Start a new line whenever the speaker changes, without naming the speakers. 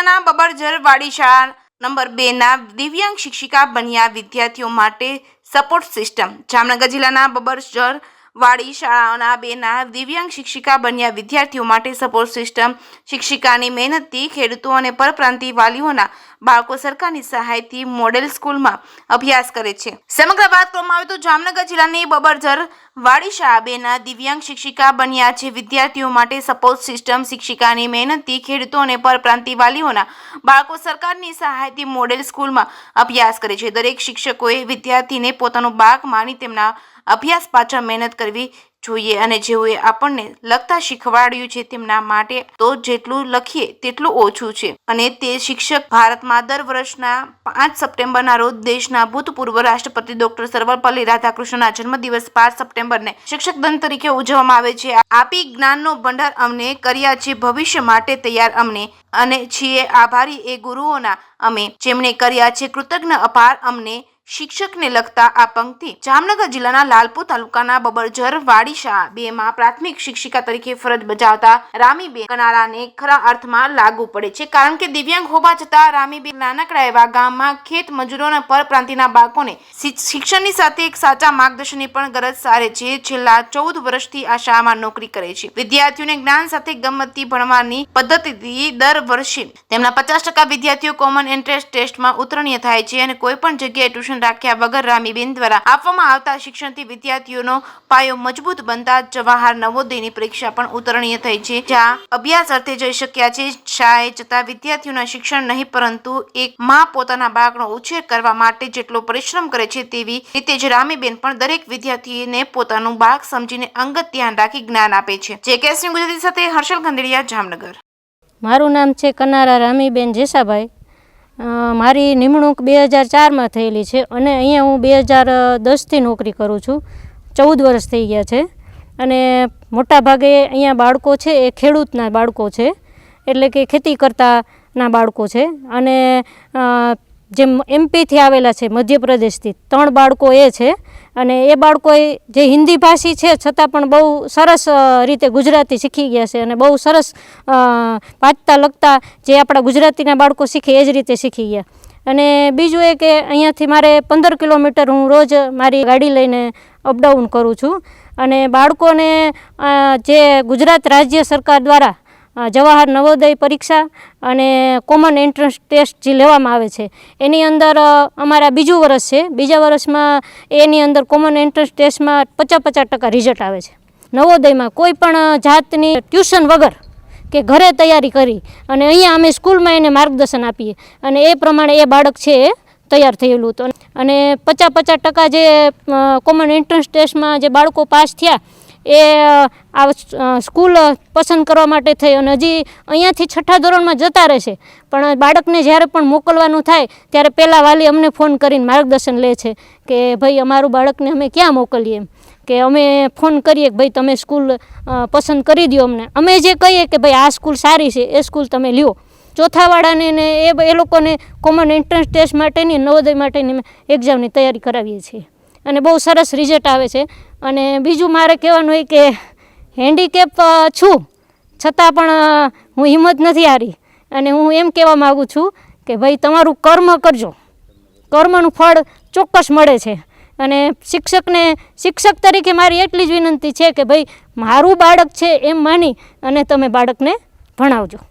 જિલ્લાના બબરજર વાડી શાળા નંબર 2ના દિવ્યાંગ શિક્ષિકા બન્યા વિદ્યાર્થીઓ માટે સપોર્ટ સિસ્ટમ। જામનગર જિલ્લાના બબરજર વાડી શાળાના 2ના દિવ્યાંગ શિક્ષિકા બન્યા વિદ્યાર્થીઓ માટે સપોર્ટ સિસ્ટમ। શિક્ષિકાની મહેનતથી ખેડૂતો અને પરપ્રાંતીય વાલીઓના બાળકો સરકારની સહાયથી મોડેલ સ્કૂલમાં અભ્યાસ કરે છે। સમગ્ર વાત કરવામાં આવે તો જામનગર જિલ્લાની બબરજર વાડી શાળા 2ના દિવ્યાંગ શિક્ષિકા બન્યા છે વિદ્યાર્થીઓ માટે સપોર્ટ સિસ્ટમ। શિક્ષિકાની મહેનતથી ખેડૂતો અને પરપ્રાંતીય વાલીઓના બાળકો સરકારની સહાયથી મોડેલ સ્કૂલમાં અભ્યાસ કરે છે। દરેક શિક્ષકોએ વિદ્યાર્થીને પોતાનો બાગ માની તેમના અભ્યાસ પાછળ મહેનત કરવી જોઈએ અને જેઓએ આપણને લખતા શીખવાડ્યું છે તેમના માટે તો જેટલું લખીએ તેટલું ઓછું છે અને તે શિક્ષક ભારતમાં દર વર્ષના 5 સપ્ટેમ્બરના રોજ દેશના ભૂતપૂર્વ રાષ્ટ્રપતિ ડોક્ટર સર્વપલ્લી રાધાકૃષ્ણના જન્મદિવસ 5 સપ્ટેમ્બરને શિક્ષક દિન તરીકે ઉજવવામાં આવે છે। આપી જ્ઞાનનો ભંડાર અમને કર્યા છે ભવિષ્ય માટે તૈયાર અમને અને છીએ આભારી એ ગુરુઓના અમે જેમણે કર્યા છે કૃતજ્ઞ અપાર અમને શિક્ષકને લગતા આ પંક્તિ। જામનગર જિલ્લાના લાલપુર તાલુકાના બબરજર વાડી શાળા 2માં પ્રાથમિક શિક્ષિકા તરીકે ફરજ બજાવતા રામીબેન કનારાને ખરા અર્થમાં લાગુ પડે છે કારણ કે દિવ્યાંગ હોવા છતાં રામીબેન નાનકડા એવા ગામમાં ખેત મજૂરો અને પરપ્રાંતિના બાળકોને શિક્ષણની સાથે એક સાચા માર્ગદર્શનની પણ ગરજ સારે છે। છેલ્લા 14 વર્ષથી આ શાળામાં નોકરી કરે છે। વિદ્યાર્થીઓને જ્ઞાન સાથે ગમતથી ભણવાની પદ્ધતિથી દર વર્ષે તેમના 50% વિદ્યાર્થીઓ કોમન એન્ટ્રન્સ ટેસ્ટમાં ઉત્તીર્ણ થાય છે અને કોઈ પણ જગ્યાએ ટ્યુશન રાખ્યા વગર રામીબેન દ્વારા આપવામાં આવતા શિક્ષણથી વિદ્યાર્થીઓનો પાયો મજબૂત બનતા જવાહર નવોદયની પરીક્ષા પણ ઉત્તીર્ણ થઈ છે જ્યાં અભ્યાસ અર્થે જઈ શક્યા છે। શાળાએ જતા વિદ્યાર્થીઓના શિક્ષણ નહીં પરંતુ એક માં પોતાના બાળકનો ઉછેર કરવા માટે જેટલો પરિશ્રમ કરે છે તેવી રીતે જ રામીબેન પણ દરેક વિદ્યાર્થીને પોતાનું બાળક સમજીને અંગત ધ્યાન રાખી જ્ઞાન આપે છે। જેકેએસની ગુજરાતી સાથે હર્ષલ ગંધેડિયા, જામનગર।
મારું નામ છે કનારા રામીબેન જેસાભાઈ। મારી નિમણૂક 2004માં થયેલી છે અને અહીંયા હું 2010થી નોકરી કરું છું। 14 વર્ષ થઈ ગયા છે અને મોટા ભાગે અહીંયા બાળકો છે એ ખેડૂતના બાળકો છે એટલે કે ખેતી કરતાના બાળકો છે અને જે એમપીથી આવેલા છે મધ્યપ્રદેશથી 3 બાળકો એ છે અને એ બાળકો જે હિન્દી ભાષી છે છતાં પણ બહુ સરસ રીતે ગુજરાતી શીખી ગયા છે અને બહુ સરસ વાંચતા લખતા જે આપણા ગુજરાતીના બાળકો શીખે એ જ રીતે શીખી ગયા। અને બીજું એ કે અહીંયાથી મારે 15 કિલોમીટર હું રોજ મારી ગાડી લઈને અપડાઉન કરું છું અને બાળકોને જે ગુજરાત રાજ્ય સરકાર દ્વારા જવાહર નવોદય પરીક્ષા અને કોમન એન્ટ્રન્સ ટેસ્ટ જે લેવામાં આવે છે એની અંદર અમારા બીજું વર્ષ છે। બીજા વર્ષમાં એની અંદર કોમન એન્ટ્રન્સ ટેસ્ટમાં 50% રિઝલ્ટ આવે છે। નવોદયમાં કોઈ પણ જાતની ટ્યુશન વગર કે ઘરે તૈયારી કરી અને અહીંયા અમે સ્કૂલમાં એને માર્ગદર્શન આપીએ અને એ પ્રમાણે એ બાળક છે એ તૈયાર થયેલું હતું અને 50% જે કોમન એન્ટ્રન્સ ટેસ્ટમાં જે બાળકો પાસ થયા એ આ સ્કૂલ પસંદ કરવા માટે થઈ અને હજી અહીંયાથી 6ઠા ધોરણમાં જતા રહેશે પણ બાળકને જ્યારે પણ મોકલવાનું થાય ત્યારે પહેલાં વાલી અમને ફોન કરીને માર્ગદર્શન લે છે કે ભાઈ અમારું બાળકને અમે ક્યાં મોકલીએ એમ કે અમે ફોન કરીએ કે ભાઈ તમે સ્કૂલ પસંદ કરી દો અમને અમે જે કહીએ કે ભાઈ આ સ્કૂલ સારી છે એ સ્કૂલ તમે લ્યો। ચોથાવાળાને ને એ લોકોને કોમન એન્ટ્રન્સ ટેસ્ટ માટેની નવોદય માટેની એક્ઝામની તૈયારી કરાવીએ છીએ અને બહુ સરસ રિઝલ્ટ આવે છે। અને બીજું મારે કહેવાનું હોય કે હેન્ડીકેપ છું છતાં પણ હું હિંમત નથી હારી અને હું એમ કહેવા માગું છું કે ભાઈ તમારું કર્મ કરજો, કર્મનું ફળ ચોક્કસ મળે છે। અને શિક્ષક તરીકે મારી એટલી જ વિનંતી છે કે ભાઈ મારું બાળક છે એમ માની અને તમે બાળકને ભણાવજો।